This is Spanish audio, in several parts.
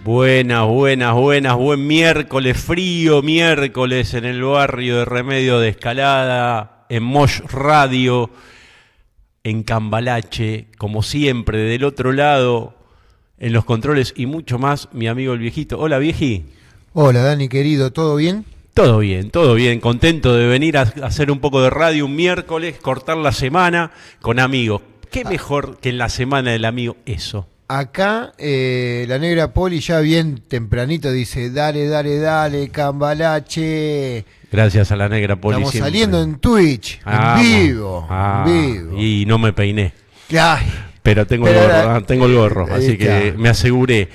Buenas, buenas, buenas, buen miércoles, frío miércoles en el barrio de Remedio de Escalada, en Mosh Radio, en Cambalache, como siempre, del otro lado, en los controles y mucho más, mi amigo el viejito. Hola, vieji. Hola, Dani, querido, ¿todo bien? Todo bien, contento de venir a hacer un poco de radio un miércoles, cortar la semana con amigos. ¿Qué mejor que en la semana del amigo eso? Acá la negra Poli ya bien tempranito dice, dale, Cambalache. Gracias a la negra Poli. Estamos siempre saliendo en Twitch, en vivo. Y no me peiné. Ay, Pero tengo el gorro, así que me aseguré.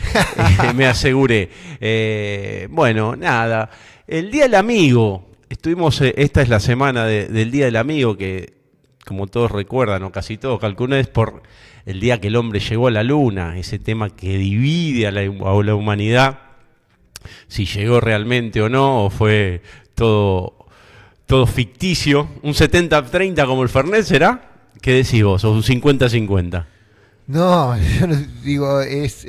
Bueno, nada. El Día del Amigo. Esta es la semana del Día del Amigo, que como todos recuerdan, o casi todos calculan, es por el día que el hombre llegó a la luna, ese tema que divide a la humanidad, si llegó realmente o no, o fue todo ficticio. Un 70-30 como el Fernet, ¿será? ¿Qué decís vos? ¿O un 50-50? no, yo no digo, es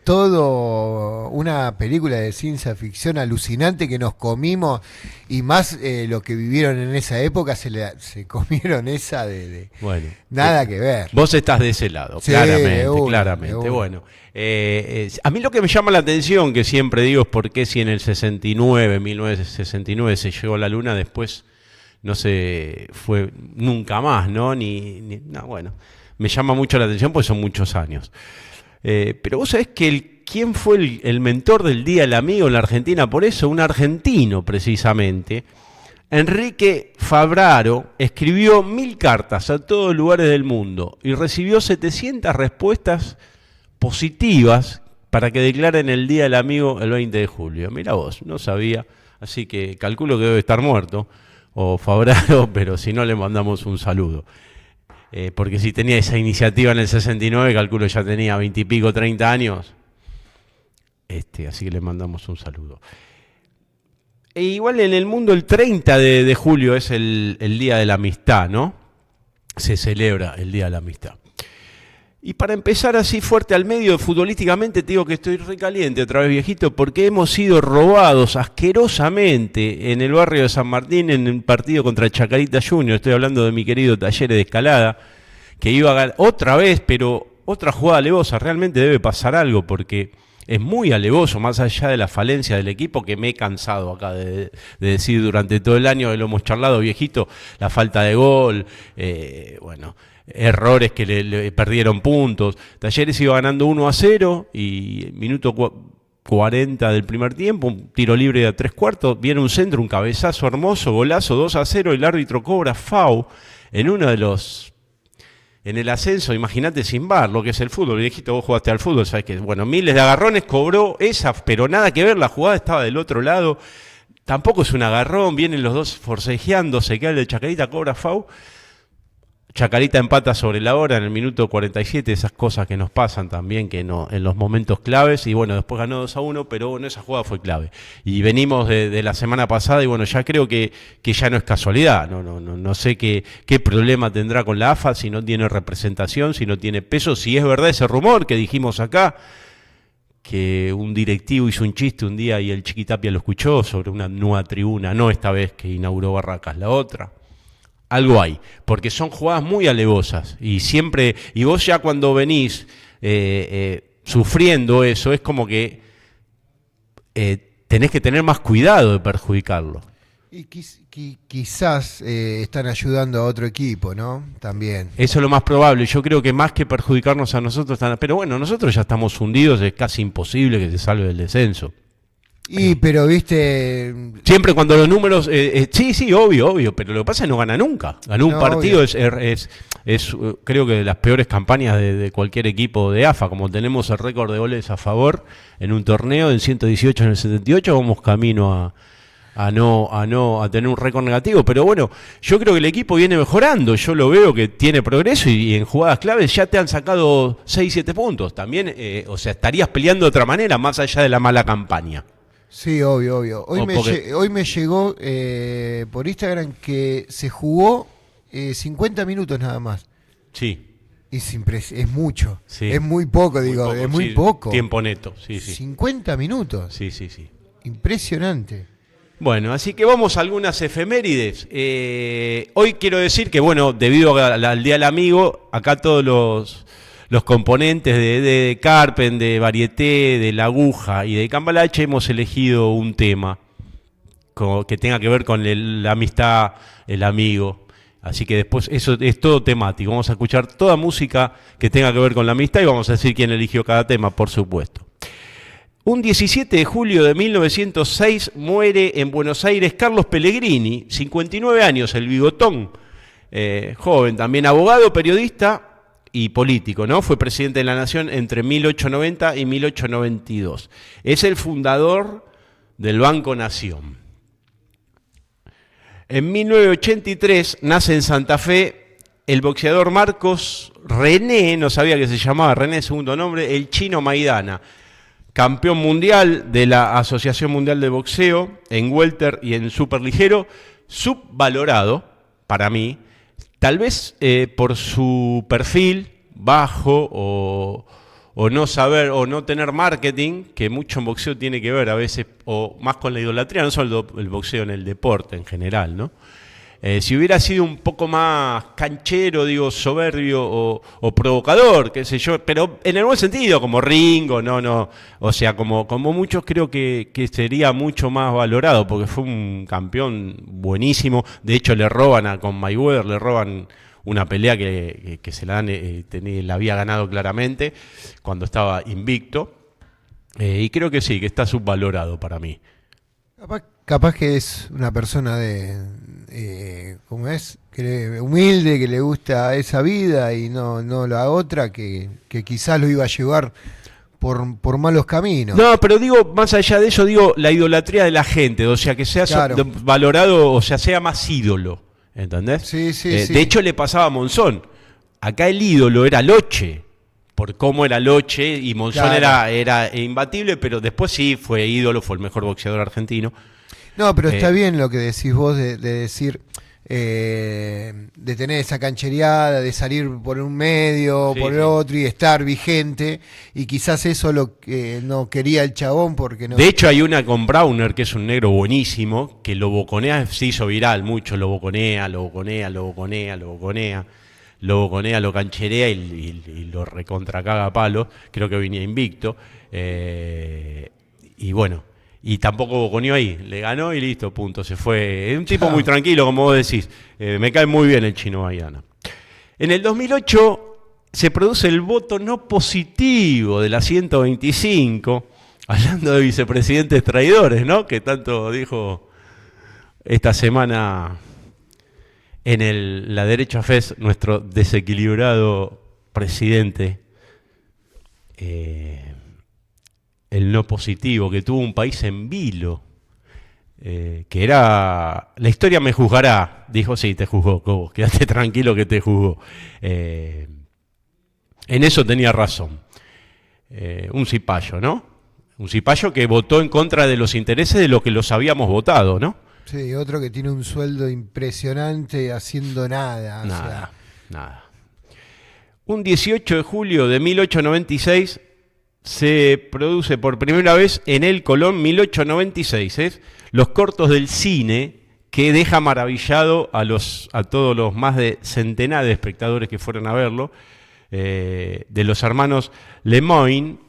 todo una película de ciencia ficción alucinante que nos comimos, y más lo que vivieron en esa época se comieron esa Bueno, nada que ver. Vos estás de ese lado, Sí, claramente. Bueno, a mí lo que me llama la atención, que siempre digo, es por qué si en el 1969 se llegó a la luna, después no se fue nunca más, ¿no? No, bueno, me llama mucho la atención porque son muchos años. Pero vos sabés que ¿quién fue el mentor del Día del Amigo en la Argentina? Por eso, un argentino precisamente, Enrique Fabraro, escribió 1000 cartas a todos los lugares del mundo y recibió 700 respuestas positivas para que declaren el Día del Amigo el 20 de julio. Mirá vos, no sabía, así que calculo que debe estar muerto, o Fabraro, pero si no le mandamos un saludo. Porque si tenía esa iniciativa en el 69, calculo ya tenía 20 y pico, 30 años. Así que le mandamos un saludo. E igual en el mundo el 30 de julio es el Día de la Amistad, ¿no? Se celebra el Día de la Amistad. Y para empezar así fuerte al medio, futbolísticamente te digo que estoy recaliente otra vez, viejito, porque hemos sido robados asquerosamente en el barrio de San Martín en un partido contra Chacarita Juniors. Estoy hablando de mi querido Talleres de Escalada, que iba a ganar otra vez, pero otra jugada alevosa. Realmente debe pasar algo, porque es muy alevoso, más allá de la falencia del equipo, que me he cansado acá de decir durante todo el año, lo hemos charlado, viejito, la falta de gol, errores que le perdieron puntos. Talleres iba ganando 1-0 y minuto 40 del primer tiempo, un tiro libre de 3/4, viene un centro, un cabezazo hermoso, golazo, 2-0, el árbitro cobra FAU en el ascenso. Imagínate sin VAR, lo que es el fútbol. Viejito, vos jugaste al fútbol, sabés que, bueno, miles de agarrones, cobró esa, pero nada que ver, la jugada estaba del otro lado. Tampoco es un agarrón, vienen los dos forcejeando, se queda el de Chacarita, cobra FAU. Chacarita empata sobre la hora en el minuto 47, esas cosas que nos pasan también, que no, en los momentos claves, y bueno, después ganó 2-1, pero bueno, esa jugada fue clave. Y venimos de la semana pasada, y bueno, ya creo que ya no es casualidad, no sé qué problema tendrá con la AFA, si no tiene representación, si no tiene peso, si es verdad ese rumor que dijimos acá, que un directivo hizo un chiste un día y el Chiquitapia lo escuchó sobre una nueva tribuna, no esta vez que inauguró Barracas, la otra. Algo hay, porque son jugadas muy alevosas y siempre, y vos ya cuando venís sufriendo eso, es como que tenés que tener más cuidado de perjudicarlo. Y quizás están ayudando a otro equipo, ¿no? También. Eso es lo más probable. Yo creo que más que perjudicarnos a nosotros, pero bueno, nosotros ya estamos hundidos, es casi imposible que se salve del descenso. Pero viste... Siempre cuando los números... sí, obvio, pero lo que pasa es que no gana nunca. Ganó un partido, es creo que de las peores campañas de cualquier equipo de AFA. Como tenemos el récord de goles a favor en un torneo, en 118 en el 78, vamos camino a tener un récord negativo. Pero bueno, yo creo que el equipo viene mejorando. Yo lo veo que tiene progreso y en jugadas claves ya te han sacado 6-7 puntos. También, estarías peleando de otra manera, más allá de la mala campaña. Sí, obvio. Hoy me llegó por Instagram que se jugó 50 minutos nada más. Sí. Es mucho. Sí. Es muy poco, digo, es muy sí, poco. Tiempo neto, sí. 50 minutos. Sí. Impresionante. Bueno, así que vamos a algunas efemérides. Hoy quiero decir que, bueno, debido al Día del Amigo, acá todos los componentes de Carpen, de Varieté, de La Aguja y de Cambalache hemos elegido un tema que tenga que ver con la amistad, el amigo. Así que después eso es todo temático. Vamos a escuchar toda música que tenga que ver con la amistad y vamos a decir quién eligió cada tema, por supuesto. Un 17 de julio de 1906 muere en Buenos Aires Carlos Pellegrini, 59 años, el bigotón, joven, también abogado, periodista y político, ¿no? Fue presidente de la Nación entre 1890 y 1892. Es el fundador del Banco Nación. En 1983 nace en Santa Fe el boxeador Marcos René, no sabía que se llamaba René, segundo nombre, el Chino Maidana, campeón mundial de la Asociación Mundial de Boxeo en welter y en superligero, subvalorado para mí, tal vez por su perfil bajo o no saber o no tener marketing, que mucho en boxeo tiene que ver a veces, o más con la idolatría, no solo el boxeo, en el deporte en general, ¿no? Si hubiera sido un poco más canchero, digo, soberbio o provocador, qué sé yo, pero en el buen sentido, como Ringo, no, o sea, como muchos creo que sería mucho más valorado, porque fue un campeón buenísimo. De hecho, con Mayweather le roban una pelea que se la había ganado claramente cuando estaba invicto, y creo que sí, que está subvalorado para mí. Capaz que es una persona ¿cómo es? Humilde, que le gusta esa vida y no la otra, que quizás lo iba a llevar por malos caminos. No, pero digo, más allá de eso, digo, la idolatría de la gente, o sea, que sea valorado, o sea, sea más ídolo, ¿entendés? Sí. De hecho, le pasaba a Monzón. Acá el ídolo era Loche, por cómo era Loche, y Monzón era imbatible, pero después sí fue ídolo, fue el mejor boxeador argentino. No, pero está bien lo que decís vos de decir, de tener esa canchereada, de salir por un medio, por el otro y estar vigente, y quizás eso lo que no quería el chabón porque no... De hecho hay una con Brauner, que es un negro buenísimo, que lo boconea, se hizo viral mucho, lo boconea, lo cancherea y lo recontracaga a palo, creo que venía invicto, y bueno, y tampoco boconeó ahí, le ganó y listo, punto, se fue. Es un tipo muy tranquilo, como vos decís, me cae muy bien el Chino Maidana. En el 2008 se produce el voto no positivo de la 125, hablando de vicepresidentes traidores, ¿no? Que tanto dijo esta semana en la Derecha Fest nuestro desequilibrado presidente, el no positivo, que tuvo un país en vilo, que era, la historia me juzgará, dijo, sí, te juzgó, Cobos, quédate tranquilo que te juzgó. En eso tenía razón. Un cipayo, ¿no? Un cipayo que votó en contra de los intereses de los que los habíamos votado, ¿no? Sí, otro que tiene un sueldo impresionante haciendo nada. Nada. Un 18 de julio de 1896 se produce por primera vez en el Colón, 1896, los cortos del cine, que deja maravillado a todos los más de centenares de espectadores que fueron a verlo, de los hermanos Lemoyne,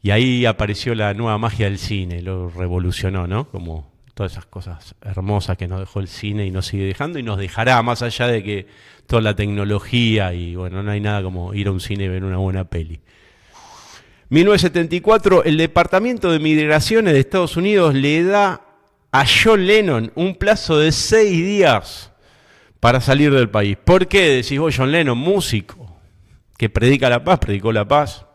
y ahí apareció la nueva magia del cine, lo revolucionó, ¿no? Como todas esas cosas hermosas que nos dejó el cine y nos sigue dejando y nos dejará, más allá de que toda la tecnología y bueno, no hay nada como ir a un cine y ver una buena peli. 1974, el Departamento de Migraciones de Estados Unidos le da a John Lennon un plazo de 6 días para salir del país. ¿Por qué? Decís vos, John Lennon, músico, que predica la paz, predicó la paz,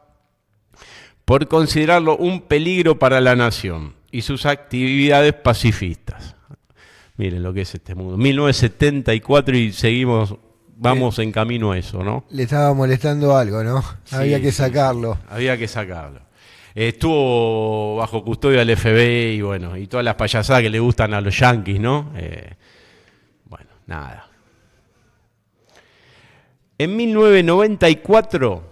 por considerarlo un peligro para la nación y sus actividades pacifistas. Miren lo que es este mundo. 1974 y vamos en camino a eso, ¿no? Le estaba molestando algo, ¿no? Sí, había que sacarlo. Había que sacarlo. Estuvo bajo custodia del FBI y bueno, y todas las payasadas que le gustan a los yanquis, ¿no? Bueno, nada. En 1994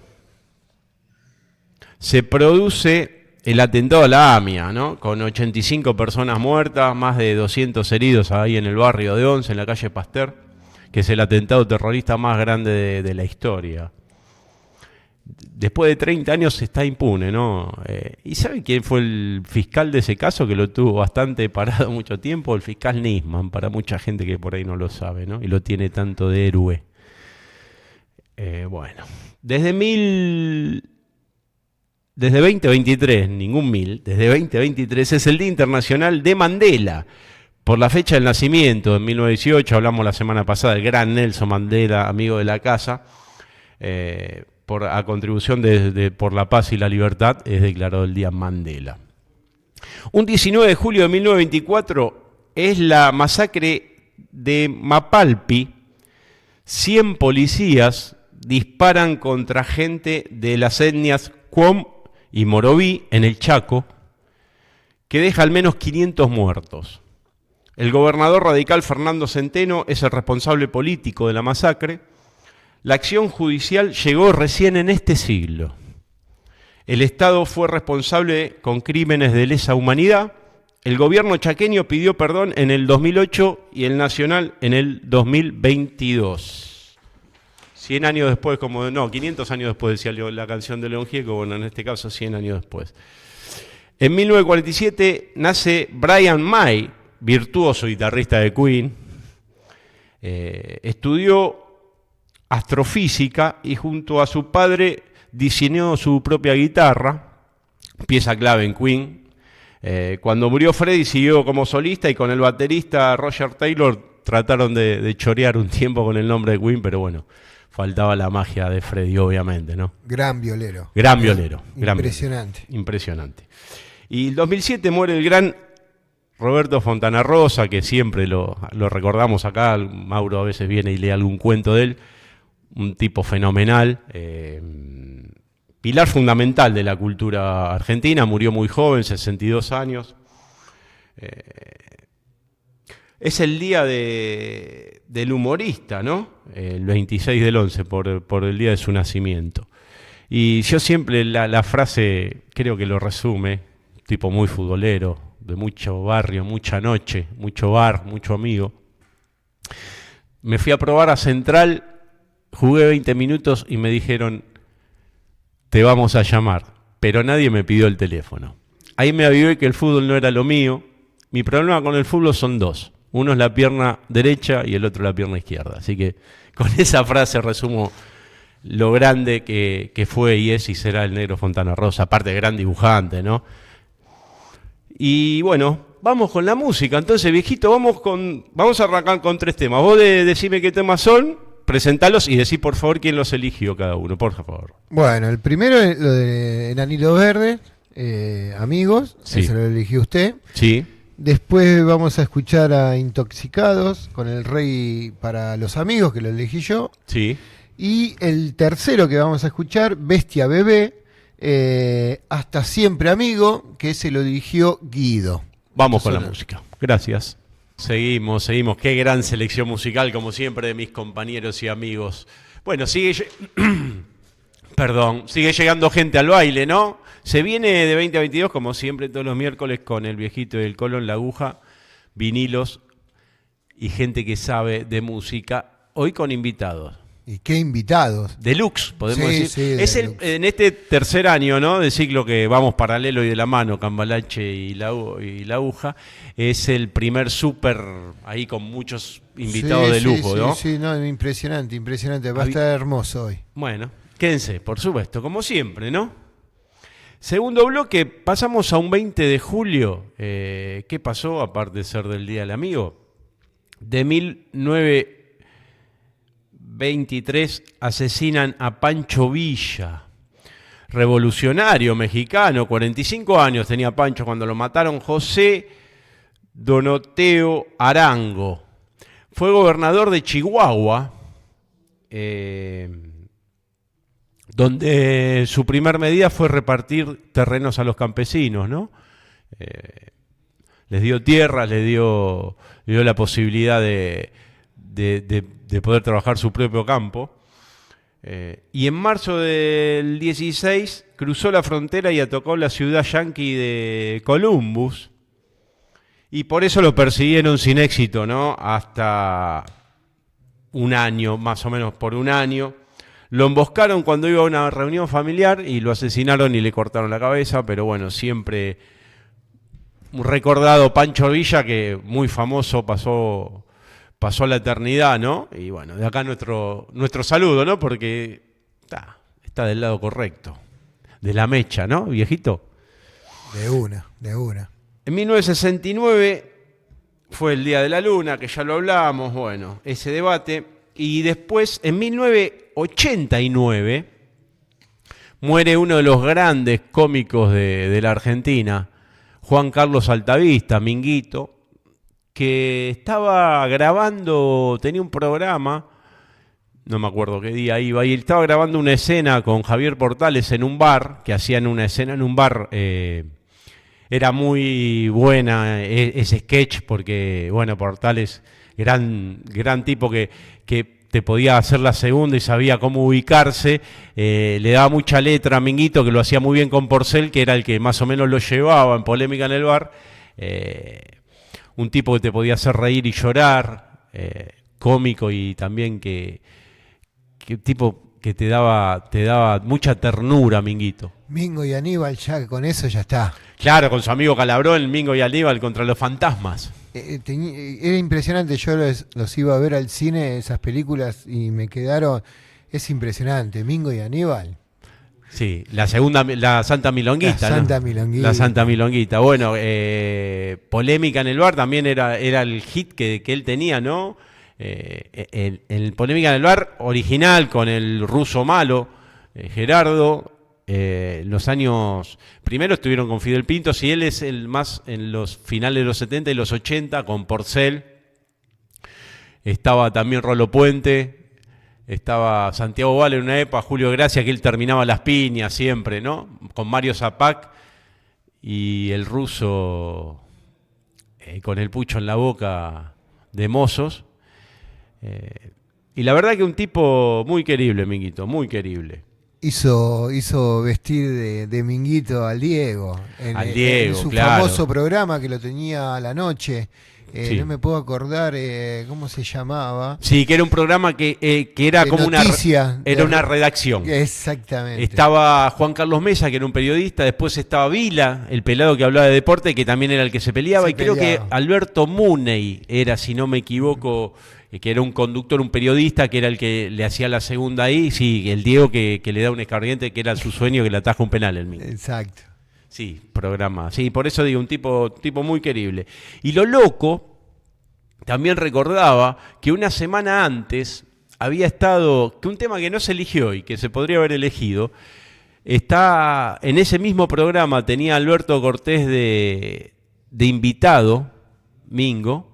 se produce el atentado a la AMIA, ¿no? Con 85 personas muertas, más de 200 heridos ahí en el barrio de Once, en la calle Pasteur, que es el atentado terrorista más grande de la historia. Después de 30 años está impune, ¿no? ¿Y sabe quién fue el fiscal de ese caso, que lo tuvo bastante parado mucho tiempo? El fiscal Nisman, para mucha gente que por ahí no lo sabe, ¿no? Y lo tiene tanto de héroe. Bueno, desde 2023, ningún mil, desde 2023 es el Día Internacional de Mandela. Por la fecha del nacimiento, en 1918, hablamos la semana pasada, el gran Nelson Mandela, amigo de la casa, a contribución por la paz y la libertad, es declarado el Día Mandela. Un 19 de julio de 1924 es la masacre de Mapalpi. 100 policías disparan contra gente de las etnias Cuom y Moroví en el Chaco, que deja al menos 500 muertos. El gobernador radical Fernando Centeno es el responsable político de la masacre. La acción judicial llegó recién en este siglo. El Estado fue responsable con crímenes de lesa humanidad. El gobierno chaqueño pidió perdón en el 2008 y el nacional en el 2022. 100 años después, 500 años después decía la canción de León Gieco, bueno, en este caso 100 años después. En 1947 nace Brian May, virtuoso guitarrista de Queen. Estudió astrofísica y junto a su padre diseñó su propia guitarra, pieza clave en Queen. Cuando murió Freddie siguió como solista y con el baterista Roger Taylor trataron de chorear un tiempo con el nombre de Queen, pero bueno, faltaba la magia de Freddie, obviamente, ¿no? Gran violero. Impresionante. Impresionante. Y en 2007 muere el gran Roberto Fontana Rosa, que siempre lo recordamos acá. Mauro a veces viene y lee algún cuento de él. Un tipo fenomenal, pilar fundamental de la cultura argentina. Murió muy joven, 62 años. Es el día del humorista, ¿no? El 26 del 11, por el día de su nacimiento. Y yo siempre la frase, creo que lo resume, tipo muy futbolero, de mucho barrio, mucha noche, mucho bar, mucho amigo. Me fui a probar a Central, jugué 20 minutos y me dijeron, te vamos a llamar, pero nadie me pidió el teléfono. Ahí me avivé que el fútbol no era lo mío. Mi problema con el fútbol son dos. Uno es la pierna derecha y el otro la pierna izquierda. Así que con esa frase resumo lo grande que fue y es y será el negro Fontana Rosa, aparte de gran dibujante, ¿no? Y bueno, vamos con la música. Entonces, viejito, vamos a arrancar con 3 temas. Vos decime qué temas son, presentalos y decí por favor quién los eligió cada uno, por favor. Bueno, el primero es lo de Enanitos Verdes, Amigos, Sí. ese lo eligió usted. Sí. Después vamos a escuchar a Intoxicados con El Rey para los Amigos, que lo elegí yo. Sí. Y el tercero que vamos a escuchar, Bestia Bebé, Hasta Siempre Amigo, que ese lo dirigió Guido. Vamos con la música. Gracias. Seguimos. Qué gran selección musical, como siempre, de mis compañeros y amigos. Bueno, sigue llegando gente al baile, ¿no? Se viene de 20 a 22, como siempre, todos los miércoles con el viejito y el Colón, la aguja, vinilos y gente que sabe de música. Hoy con invitados. ¿Y qué invitados? Deluxe, podemos decir. Sí, es en este tercer año, ¿no?, de ciclo que vamos paralelo y de la mano, Cambalache y la aguja. Es el primer súper ahí con muchos invitados de lujo, ¿no? Sí, no, impresionante. Va a estar hermoso hoy. Bueno, quédense, por supuesto, como siempre, ¿no? Segundo bloque, pasamos a un 20 de julio. ¿Qué pasó, aparte de ser del Día del Amigo? De 1923 asesinan a Pancho Villa, revolucionario mexicano, 45 años tenía Pancho cuando lo mataron. José Donoteo Arango fue gobernador de Chihuahua, donde su primer medida fue repartir terrenos a los campesinos, ¿no? Les dio tierras, les dio la posibilidad de poder trabajar su propio campo. Y en marzo del 16 cruzó la frontera y atacó la ciudad yanqui de Columbus. Y por eso lo persiguieron sin éxito, ¿no? Hasta un año, más o menos por un año. Lo emboscaron cuando iba a una reunión familiar y lo asesinaron y le cortaron la cabeza, pero bueno, siempre un recordado Pancho Villa, que muy famoso, pasó a la eternidad, ¿no? Y bueno, de acá nuestro saludo, ¿no? Porque está del lado correcto, de la mecha, ¿no, viejito? De una. En 1969 fue el Día de la Luna, que ya lo hablábamos, bueno, ese debate. Y después, en 1989, muere uno de los grandes cómicos de la Argentina, Juan Carlos Altavista, Minguito, que estaba grabando, tenía un programa, no me acuerdo qué día iba, y estaba grabando una escena con Javier Portales en un bar, que hacían una escena en un bar. Era muy buena ese sketch porque, bueno, Portales, gran tipo que te podía hacer la segunda y sabía cómo ubicarse. Le daba mucha letra a Minguito, que lo hacía muy bien con Porcel, que era el que más o menos lo llevaba en Polémica en el Bar. Un tipo que te podía hacer reír y llorar, cómico y también que tipo que te daba mucha ternura, Minguito. Mingo y Aníbal, ya con eso ya está. Claro, con su amigo Calabrón, Mingo y Aníbal contra los fantasmas. Era impresionante, yo los iba a ver al cine, esas películas, y me quedaron... Es impresionante, Mingo y Aníbal. Sí, la Santa Milonguita. La Santa Milonguita. Bueno, Polémica en el Bar también era el hit que él tenía, ¿no? El Polémica en el Bar original con el ruso malo, Gerardo. Los años primero estuvieron con Fidel Pintos y él es el más en los finales de los 70 y los 80 con Porcel. Estaba también Rolo Puente, estaba Santiago Vale en una época, Julio Gracia, que él terminaba las piñas siempre, ¿no? Con Mario Zapac y el ruso con el pucho en la boca de mozos. Y la verdad que un tipo muy querible, Minguito, muy querible. Hizo vestir de Minguito al Diego. En su famoso programa que lo tenía a la noche. Sí. No me puedo acordar cómo se llamaba. Sí, que era un programa que era como noticia, una redacción. Exactamente. Estaba Juan Carlos Mesa, que era un periodista, después estaba Vila, el pelado que hablaba de deporte, que también era el que se peleaba, creo que Alberto Muney era, si no me equivoco, que era un conductor, un periodista, que era el que le hacía la segunda ahí. Sí, el Diego que le da un escardiente, que era su sueño, que le ataja un penal el mismo. Exacto. Sí, programa. Sí, por eso digo, un tipo muy querible. Y lo loco, también recordaba que una semana antes había estado, que un tema que no se eligió y que se podría haber elegido, está en ese mismo programa, tenía Alberto Cortés de invitado, Mingo.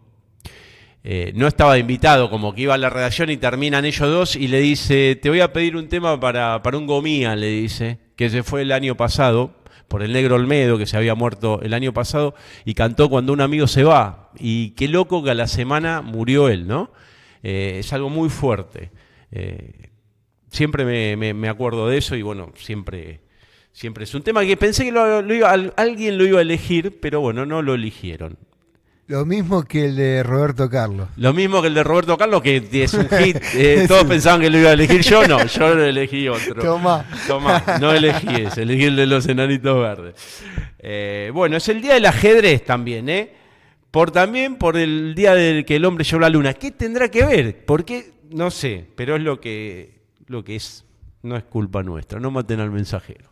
No estaba de invitado, como que iba a la redacción y terminan ellos dos y le dice, te voy a pedir un tema para un Gomía, le dice, que se fue el año pasado, por el Negro Olmedo, que se había muerto el año pasado, y cantó Cuando un amigo se va. Y qué loco que a la semana murió él, ¿no? Es algo muy fuerte. Siempre me acuerdo de eso y bueno, siempre es un tema que pensé que alguien lo iba a elegir, pero bueno, no lo eligieron. Lo mismo que el de Roberto Carlos. Lo mismo que el de Roberto Carlos, que es un hit. Todos pensaban que lo iba a elegir yo, no, yo lo elegí otro. Tomá, no elegí ese, elegí el de los enanitos verdes. Bueno, es el día del ajedrez también, también por el día del que el hombre llevó la luna. ¿Qué tendrá que ver? ¿Por qué? No sé, pero es lo que es, no es culpa nuestra, no maten al mensajero.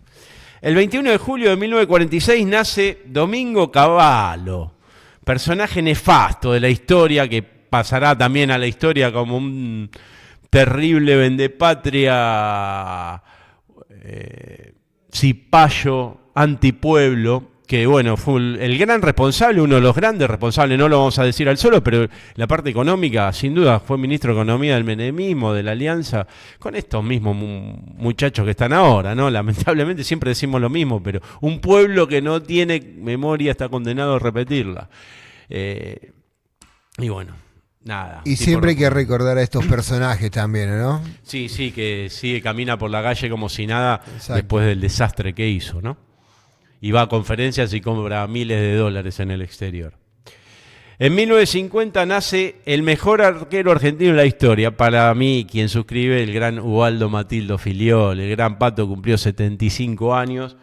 El 21 de julio de 1946 nace Domingo Cavallo. Personaje nefasto de la historia, que pasará también a la historia como un terrible vendepatria, cipayo, antipueblo, que bueno, fue el gran responsable, uno de los grandes responsables, no lo vamos a decir al solo, pero la parte económica, sin duda, fue ministro de Economía del menemismo, de la Alianza, con estos mismos muchachos que están ahora, ¿no? Lamentablemente siempre decimos lo mismo, pero un pueblo que no tiene memoria está condenado a repetirla. Y bueno, nada. Y siempre hay que recordar a estos personajes también, ¿no? Sí, sí, que sigue, camina por la calle como si nada. Exacto. Después del desastre que hizo, ¿no? Y va a conferencias y cobra miles de dólares en el exterior. En 1950 nace el mejor arquero argentino de la historia. Para mí, quien suscribe, el gran Ubaldo Matildo Filiol. El gran Pato cumplió 75 años.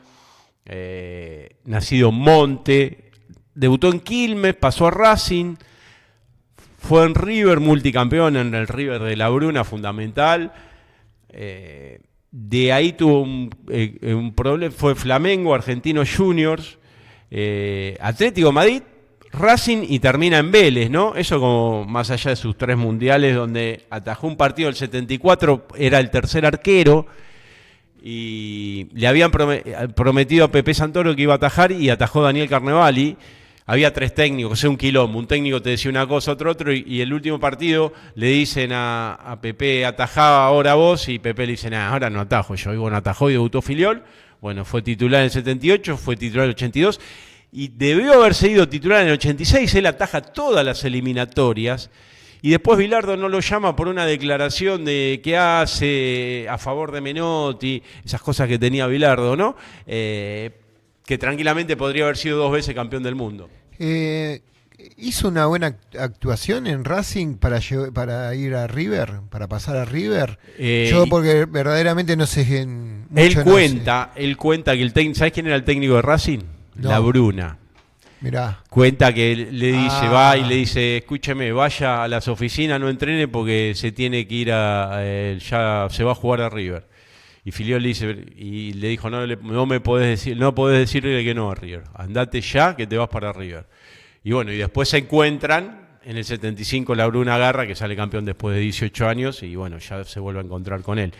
Nacido en Monte. Debutó en Quilmes, pasó a Racing. Fue en River, multicampeón en el River de la Bruna, fundamental. De ahí tuvo un problema, fue Flamengo, Argentinos Juniors, Atlético Madrid, Racing y termina en Vélez, ¿no? Eso como más allá de sus 3 mundiales, donde atajó un partido del 74, era el tercer arquero, y le habían prometido a Pepe Santoro que iba a atajar, y atajó Daniel Carnevali. Había 3 técnicos, un quilombo. Un técnico te decía una cosa, otro, y el último partido le dicen a Pepe, atajaba ahora vos, y Pepe le dice, nah, ahora no atajo yo. Y bueno, atajó y debutó Filiol. Bueno, fue titular en el 78, fue titular en el 82, y debió haber sido titular en el 86. Él ataja todas las eliminatorias, y después Bilardo no lo llama por una declaración de que hace a favor de Menotti, esas cosas que tenía Bilardo, ¿no? Que tranquilamente podría haber sido 2 veces campeón del mundo. ¿Hizo una buena actuación en Racing para ir a River, para pasar a River? Yo porque verdaderamente no sé. Él cuenta que el técnico, ¿sabes quién era el técnico de Racing? No. La Bruna. Mirá. Cuenta que le dice, va y le dice, escúcheme, vaya a las oficinas, no entrene porque se tiene que ir ya se va a jugar a River. Y Filiol le dijo, no me podés decir, no podés decirle que no a River. Andate ya que te vas para River. Y bueno, y después se encuentran, en el 75 la Bruna agarra, que sale campeón después de 18 años, y bueno, ya se vuelve a encontrar con él.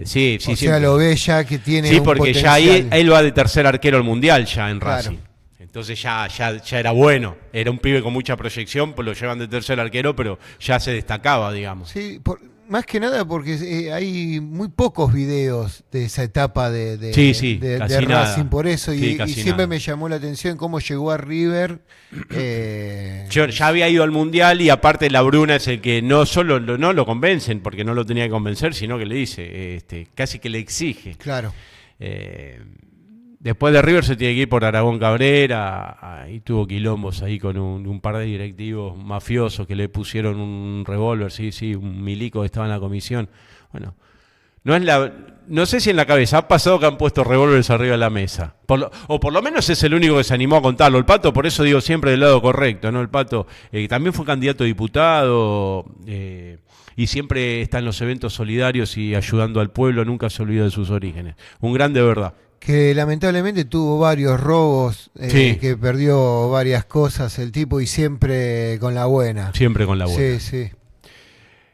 Sí, o sea, lo ve ya que tiene un porque potencial. Ya ahí él va de tercer arquero al Mundial ya en Racing. Claro. Entonces ya era bueno, era un pibe con mucha proyección, pues lo llevan de tercer arquero, pero ya se destacaba, digamos. Sí, más que nada porque hay muy pocos videos de esa etapa de Racing, nada. Por eso, sí, y siempre me llamó la atención cómo llegó a River. Yo ya había ido al Mundial, y aparte la Bruna es el que no solo no lo convencen, porque no lo tenía que convencer, sino que le dice, casi que le exige. Claro. Después de River se tiene que ir por Aragón Cabrera, y tuvo quilombos ahí con un par de directivos mafiosos que le pusieron un revólver, sí, un milico que estaba en la comisión. Bueno, no sé si en la cabeza ha pasado que han puesto revólveres arriba de la mesa, o por lo menos es el único que se animó a contarlo. El Pato, por eso digo siempre del lado correcto, ¿no? El Pato también fue candidato a diputado, y siempre está en los eventos solidarios y ayudando al pueblo, nunca se olvida de sus orígenes. Un grande de verdad. Que lamentablemente tuvo varios robos, que perdió varias cosas el tipo, y siempre con la buena. Siempre con la buena. Sí.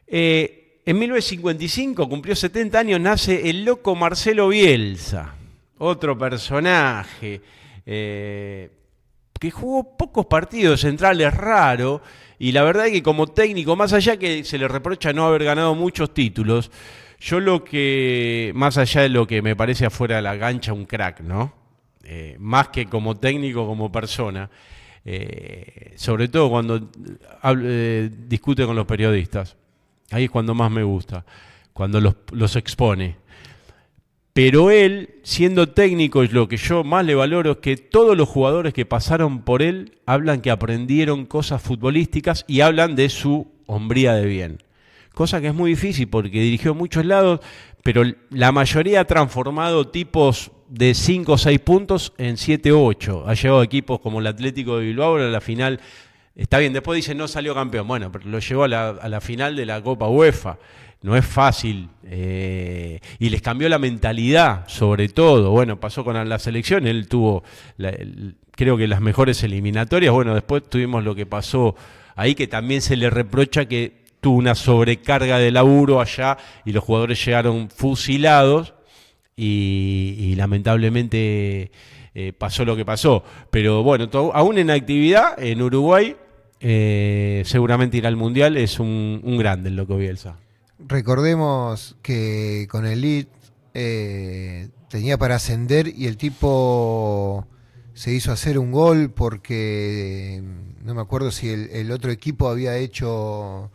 En 1955, cumplió 70 años, nace el loco Marcelo Bielsa, otro personaje que jugó pocos partidos centrales, raro, y la verdad es que como técnico, más allá que se le reprocha no haber ganado muchos títulos, yo más allá de lo que me parece afuera de la cancha, un crack, ¿no? Más que como técnico, como persona, sobre todo cuando discute con los periodistas. Ahí es cuando más me gusta, cuando los expone. Pero él, siendo técnico, lo que yo más le valoro es que todos los jugadores que pasaron por él hablan que aprendieron cosas futbolísticas y hablan de su hombría de bien. Cosa que es muy difícil porque dirigió en muchos lados, pero la mayoría ha transformado tipos de 5 o 6 puntos en 7 o 8. Ha llevado equipos como el Atlético de Bilbao a la final. Está bien, después dicen no salió campeón. Bueno, pero lo llevó a la final de la Copa UEFA. No es fácil. Y les cambió la mentalidad, sobre todo. Bueno, pasó con la selección. Él tuvo, creo que las mejores eliminatorias. Bueno, después tuvimos lo que pasó ahí, que también se le reprocha que tuvo una sobrecarga de laburo allá y los jugadores llegaron fusilados y lamentablemente pasó lo que pasó. Pero bueno, aún en actividad en Uruguay, seguramente irá al Mundial. Es un grande el loco Bielsa. Recordemos que con el Leeds tenía para ascender y el tipo se hizo hacer un gol porque no me acuerdo si el otro equipo había hecho...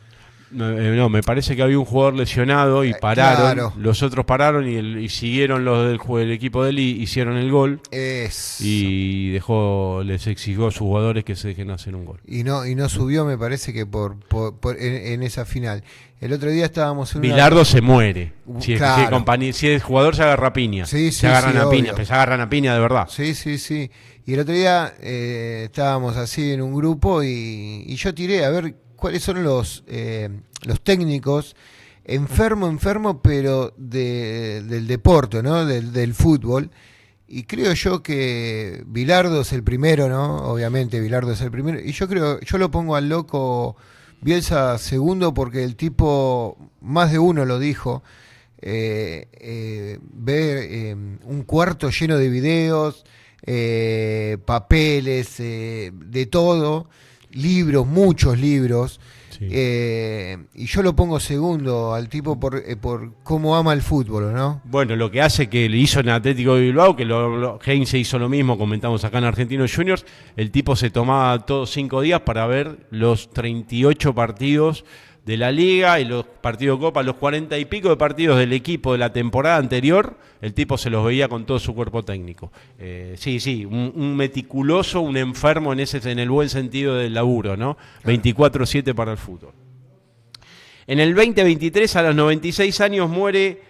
No, me parece que había un jugador lesionado y pararon. Claro. Los otros pararon y siguieron los del equipo de él y hicieron el gol. Y les exigió a sus jugadores que se dejen hacer un gol. Y no subió, me parece que en esa final. El otro día estábamos en Bilardo se muere. Claro. Si el jugador se agarra a piña. Se agarran a piña, pero se agarran a piña de verdad. Sí. Y el otro día estábamos así en un grupo y yo tiré a ver cuáles son los técnicos enfermo, pero del deporte, ¿no? Del fútbol. Y creo yo que Bilardo es el primero, ¿no? Obviamente Bilardo es el primero. Y yo lo pongo al loco Bielsa segundo porque el tipo, más de uno lo dijo, ver un cuarto lleno de videos, papeles, de todo, libros, muchos libros. Sí. Y yo lo pongo segundo al tipo por cómo ama el fútbol, ¿no? Bueno, lo que hace que le hizo en Atlético de Bilbao, que Heinze hizo lo mismo, comentamos acá en Argentinos Juniors, el tipo se tomaba todos 5 días para ver los 38 partidos de la Liga y los partidos de Copa, los 40 y pico de partidos del equipo de la temporada anterior, el tipo se los veía con todo su cuerpo técnico. Sí, un meticuloso, un enfermo en el buen sentido del laburo, ¿no? Claro. 24/7 para el fútbol. En el 2023, a los 96 años, muere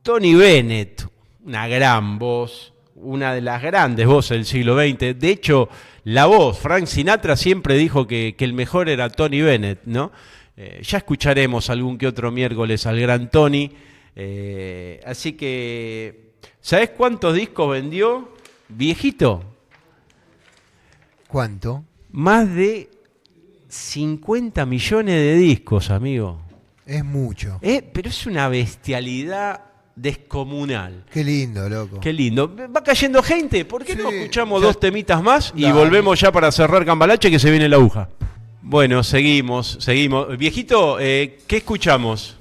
Tony Bennett, una gran voz, una de las grandes voces del siglo XX. De hecho, la voz, Frank Sinatra siempre dijo que el mejor era Tony Bennett, ¿no? Ya escucharemos algún que otro miércoles al gran Tony. Así que, ¿sabés cuántos discos vendió, viejito? ¿Cuánto? Más de 50 millones de discos, amigo. Es mucho. Pero es una bestialidad descomunal. Qué lindo, loco. Qué lindo. Va cayendo gente. ¿Por qué no escuchamos 2 temitas más y Dale. Volvemos ya para cerrar Cambalache, que se viene la aguja? Bueno, seguimos. Viejito, ¿qué escuchamos?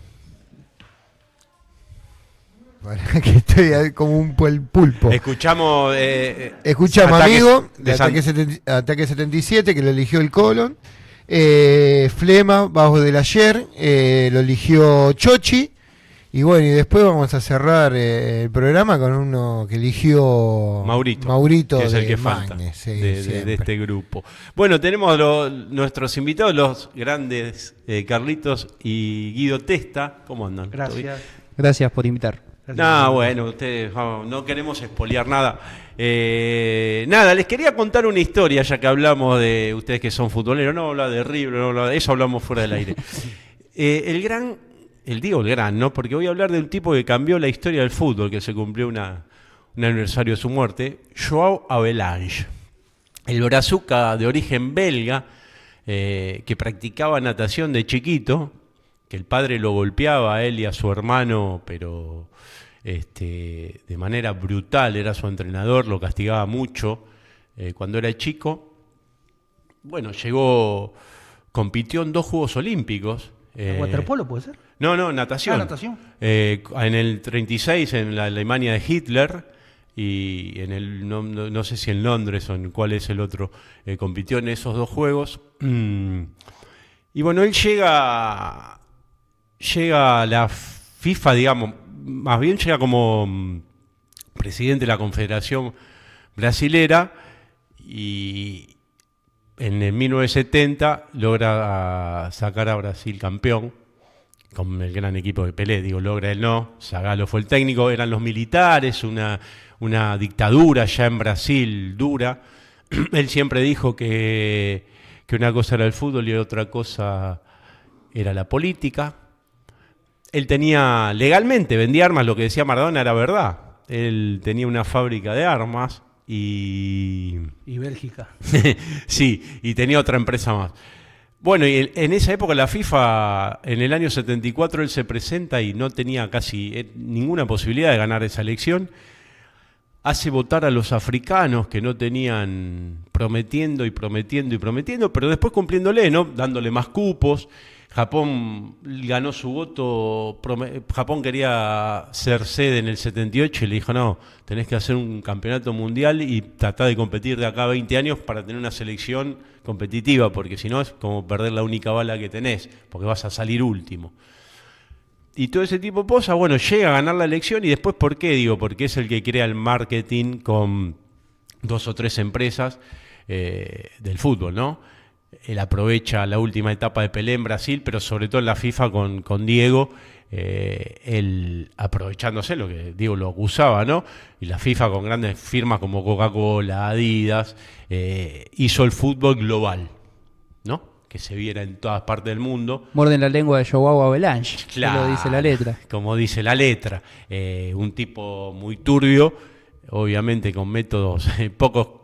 Para que estoy como un pulpo. Escuchamos... Escuchamos Amigo, de Ataque 77, que lo eligió el Colon. Flema, Bajo del Ayer, lo eligió Chochi. Y bueno, y después vamos a cerrar el programa con uno que eligió Maurito, que es el que falta de este grupo. Bueno, tenemos nuestros invitados, los grandes Carlitos y Guido Testa. ¿Cómo andan? Gracias por invitar. Bueno, ustedes no queremos espoliar nada. Les quería contar una historia, ya que hablamos de ustedes que son futboleros. No habla de River, no habla de eso, hablamos fuera del aire. El gran, ¿no? Porque voy a hablar de un tipo que cambió la historia del fútbol, que se cumplió un aniversario de su muerte, Joao Havelange. El brazuca de origen belga, que practicaba natación de chiquito, que el padre lo golpeaba a él y a su hermano, pero de manera brutal, era su entrenador, lo castigaba mucho cuando era chico. Bueno, compitió en 2 Juegos Olímpicos. ¿Waterpolo puede ser? No, natación. Natación. En el 36 en la Alemania de Hitler y no sé si en Londres o en cuál es el otro, compitió en esos 2 juegos. Y bueno, él llega a la FIFA, digamos, más bien llega como presidente de la Confederación Brasilera y en el 1970 logra sacar a Brasil campeón con el gran equipo de Pelé. Logra él no, Zagallo fue el técnico, eran los militares, una dictadura ya en Brasil dura. Él siempre dijo que una cosa era el fútbol y otra cosa era la política. Él legalmente vendía armas, lo que decía Maradona era verdad. Él tenía una fábrica de armas y Bélgica. Sí, y tenía otra empresa más. Bueno, y en esa época la FIFA, en el año 74, él se presenta y no tenía casi ninguna posibilidad de ganar esa elección. Hace votar a los africanos que no tenían, prometiendo, pero después cumpliéndole, ¿no? Dándole más cupos. Japón ganó su voto, Japón quería ser sede en el 78 y le dijo, no, tenés que hacer un campeonato mundial y tratar de competir de acá a 20 años para tener una selección competitiva, porque si no es como perder la única bala que tenés, porque vas a salir último. Y todo ese tipo de cosas, bueno, llega a ganar la elección y después, ¿por qué? Digo, porque es el que crea el marketing con 2 o 3 empresas del fútbol, ¿no? Él aprovecha la última etapa de Pelé en Brasil, pero sobre todo en la FIFA con Diego, él aprovechándose, lo que Diego lo acusaba, ¿no? Y la FIFA con grandes firmas como Coca-Cola, Adidas, hizo el fútbol global, ¿no? Que se viera en todas partes del mundo. Muerden la lengua de Joao Avalanche, Claro, lo dice la letra. Como dice la letra. Un tipo muy turbio, obviamente con métodos poco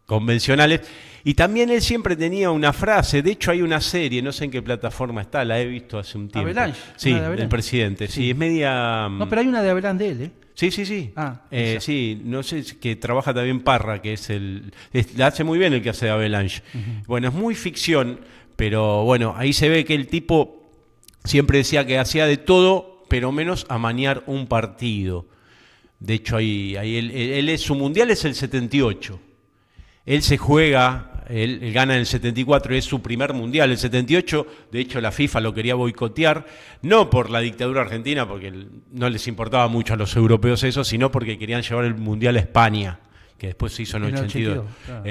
convencionales. Y también él siempre tenía una frase, de hecho hay una serie, no sé en qué plataforma está, la he visto hace un tiempo. Avalanche. Sí, De Avalanche. del presidente, sí, es media... No, pero hay una de Avalanche de él, ¿eh? Sí. Esa. Sí, no sé, que trabaja también Parra, que la hace muy bien el que hace de Avalanche. Bueno, es muy ficción, pero bueno, ahí se ve que el tipo siempre decía que hacía de todo, pero menos amañar un partido. De hecho, ahí su mundial es el 78. Él se juega, él gana en el 74, es su primer mundial. El 78, de hecho, la FIFA lo quería boicotear, no por la dictadura argentina, porque no les importaba mucho a los europeos eso, sino porque querían llevar el mundial a España, que después se hizo en el 82. Claro.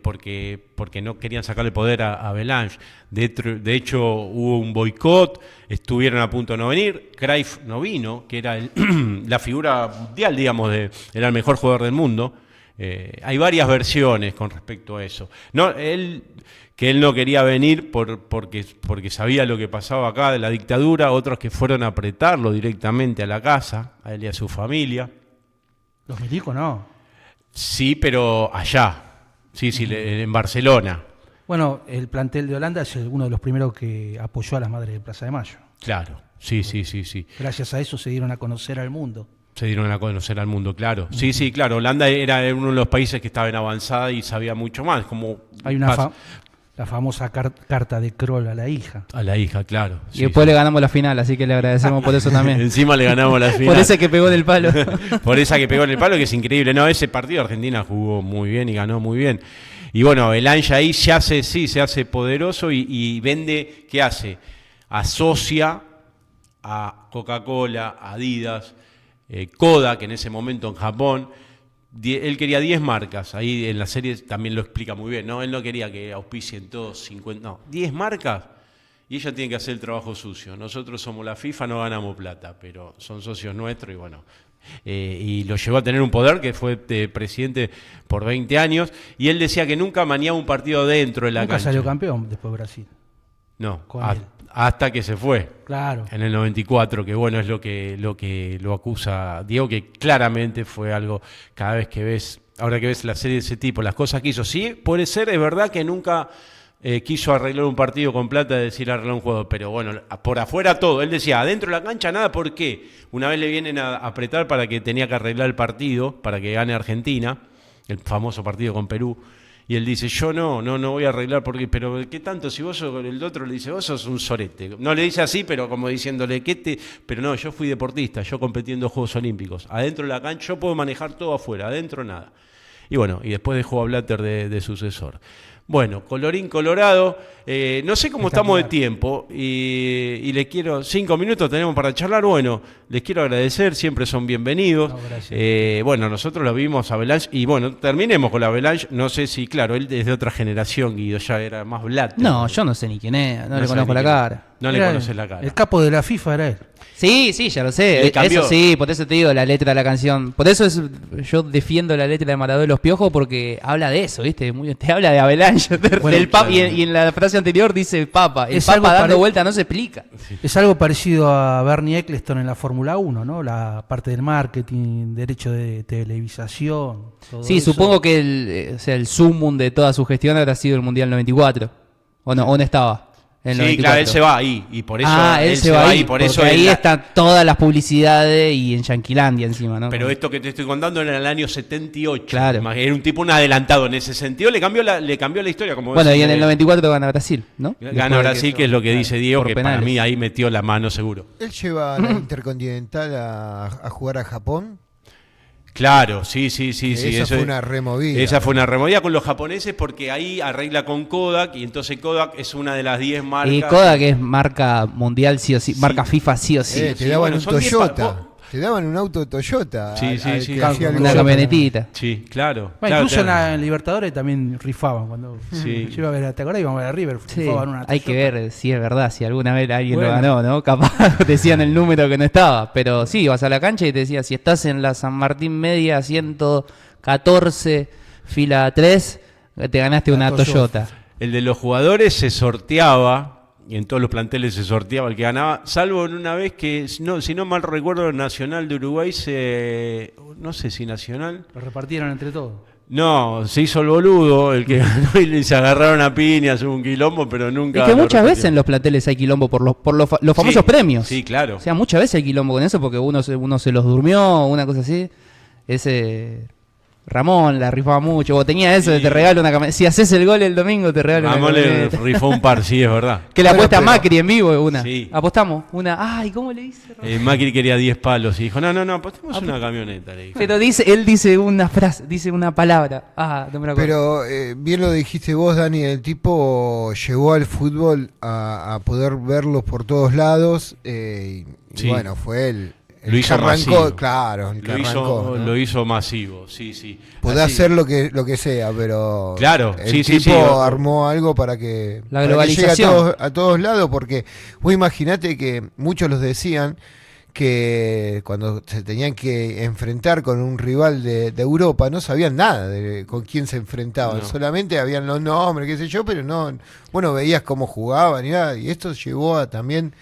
Porque no querían sacarle poder a Avalanche. De hecho, hubo un boicot, estuvieron a punto de no venir. Cruyff no vino, que era la figura mundial, digamos, era el mejor jugador del mundo. Hay varias versiones con respecto a eso. Él no quería venir porque sabía lo que pasaba acá de la dictadura, otros que fueron a apretarlo directamente a la casa, a él y a su familia. Los milicos no. Sí, pero allá, sí, en Barcelona. Bueno, el plantel de Holanda es uno de los primeros que apoyó a las Madres de Plaza de Mayo. Claro, sí. Gracias a eso se dieron a conocer al mundo. Se dieron a conocer al mundo, claro. Sí, claro. Holanda era uno de los países que estaba en avanzada y sabía mucho más. Hay la famosa carta de Kroll a la hija. A la hija, claro. Y después le ganamos la final, así que le agradecemos por eso también. Encima le ganamos la final. Por esa que pegó en el palo. Por esa que pegó en el palo, que es increíble. No, ese partido Argentina jugó muy bien y ganó muy bien. Y bueno, el Ange ahí se hace poderoso y vende, ¿qué hace? Asocia a Coca-Cola, Adidas, Kodak, que en ese momento en Japón, él quería 10 marcas, ahí en la serie también lo explica muy bien, ¿no? Él no quería que auspicien todos 50, no, 10 marcas y ella tiene que hacer el trabajo sucio. Nosotros somos la FIFA, no ganamos plata, pero son socios nuestros y bueno, y lo llevó a tener un poder que fue presidente por 20 años y él decía que nunca maniaba un partido dentro de la cancha. Nunca salió campeón después de Brasil. No, con él. Hasta que se fue. Claro. En el 94, que bueno, es lo que lo acusa Diego, que claramente fue algo, ahora que ves la serie de ese tipo, las cosas que hizo. Sí, puede ser, es verdad que nunca quiso arreglar un partido con plata, es decir, arreglar un juego, pero bueno, por afuera todo. Él decía, adentro de la cancha nada, ¿por qué? Una vez le vienen a apretar para que tenía que arreglar el partido, para que gane Argentina, el famoso partido con Perú. Y él dice, yo no voy a arreglar, pero ¿qué tanto? Si vos sos, el otro le dice, vos sos un sorete. No le dice así, pero como diciéndole, pero no, yo fui deportista, yo competí en 2 Juegos Olímpicos. Adentro de la cancha, yo puedo manejar todo afuera, adentro nada. Y bueno, y después dejó a Blatter de sucesor. Bueno, colorín colorado, no sé cómo estamos de tiempo y les quiero, 5 minutos tenemos para charlar, bueno, les quiero agradecer, siempre son bienvenidos. No, gracias. Bueno, nosotros lo vimos a Avalanche y bueno, terminemos con la Avalanche, no sé si, claro, él es de otra generación, Guido, ya era más Blatter. No, yo no sé ni quién es, no le conozco la cara. No le conoces la cara. El capo de la FIFA era él. Sí, ya lo sé. Eso sí, por eso te digo la letra de la canción. Por eso yo defiendo la letra de Maradona de los Piojos, porque habla de eso, ¿viste? Te habla de Avalanche, Bueno, del Papa, claro. y en la frase anterior dice Papa. El Es Papa algo dando vuelta no se explica. Sí. Es algo parecido a Bernie Eccleston en la Fórmula 1, ¿no? La parte del marketing, derecho de televisación. Todo Sí, eso. supongo que el sumum de toda su gestión habrá sido el Mundial 94. ¿O no? ¿O no estaba? En el Sí, 94. claro, él se va ahí. Y por eso él se va ahí. y por porque eso ahí él- están todas las publicidades y en Yanquilandia encima, ¿no? Pero esto que te estoy contando era en el año 78. Claro. Era un tipo un adelantado en ese sentido. Le cambió la historia. Como Bueno, decís, y en el 94 gana Brasil, ¿no? Gana Después de Brasil, que es lo que dice Diego, por que penales. para mí ahí metió la mano seguro. Él lleva a la Intercontinental a jugar a Japón. Claro, sí. Esa fue una removida. Esa fue una removida con los japoneses porque ahí arregla con Kodak y entonces Kodak es una de las 10 marcas. Y Kodak es marca mundial sí o sí, marca FIFA sí o sí. Te sí, daban bueno, un son 10 Toyota. Te daban un auto Toyota. Sí, sí, al sí. que hacía el Una gol. camionetita. Sí, claro. Bueno, claro, incluso claro. en Libertadores también rifaban cuando Sí. yo iba a ver, ¿te acordás? Íbamos a ver a River, Sí, rifaban una hay que Toyota. ver si es verdad, si alguna vez alguien Bueno. lo ganó, ¿no? Capaz decían el número que no estaba, pero sí, vas a la cancha y te decía, si estás en la San Martín Media 114, fila 3, te ganaste La una Toyota. Toyota. El de los jugadores se sorteaba, y en todos los planteles se sorteaba el que ganaba, salvo en una vez que, si no mal recuerdo, Nacional de Uruguay no sé si Nacional, Lo repartieron entre todos. no, se hizo el boludo, el que ganó y se agarraron a piñas, hubo un quilombo, pero nunca... Es que lo muchas veces en repitieron. los planteles hay quilombo por los famosos Sí, premios. Sí, claro. O sea, muchas veces hay quilombo con eso porque uno se los durmió, una cosa así. Ese Ramón la rifaba mucho. Vos tenía eso de Sí. te regalo una camioneta. Si haces el gol el domingo, te regalo Ramón una le camioneta. rifó un par, sí, es verdad. Que la Bueno, apuesta pero- Macri en vivo una. Sí. Apostamos una. Ay, ¿cómo le dice? Macri quería 10 palos y dijo, no, apostemos una camioneta, le dijo. Pero él dice una frase, dice una palabra. Ah, no me la acuerdo. Pero bien lo dijiste vos, Dani, el tipo llevó al fútbol a poder verlo por todos lados. Y Sí. bueno, fue el Lo hizo que arrancó, masivo. claro, el que arrancó. ¿no? Lo hizo masivo, sí. Podés Así. hacer lo que sea, pero Claro, el sí, tipo sí. armó algo para que, La para que llegue globalización. a todos lados, porque vos imaginate que muchos los decían que cuando se tenían que enfrentar con un rival de Europa no sabían nada de con quién se enfrentaban, No. solamente habían los nombres, qué sé yo, pero no, bueno, veías cómo jugaban y nada, y esto llevó también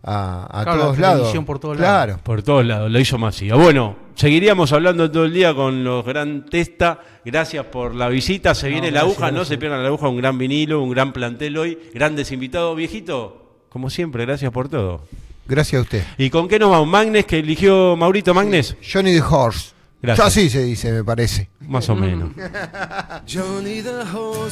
a Claro, todos la lados. televisión por todos Claro. Por todos lados, lo hizo masivo. Bueno, seguiríamos hablando todo el día con los Gran Testa. Gracias por la visita. Se viene la gracias, aguja, no gracias. se pierdan la aguja, un gran vinilo, un gran plantel hoy, grandes invitados. Viejito, como siempre, gracias por todo. Gracias a usted. ¿Y con qué nos vamos? Magnes, que eligió Maurito Magnes. Johnny the Horse. Gracias. Así se dice, me parece. Más o menos. Johnny the horse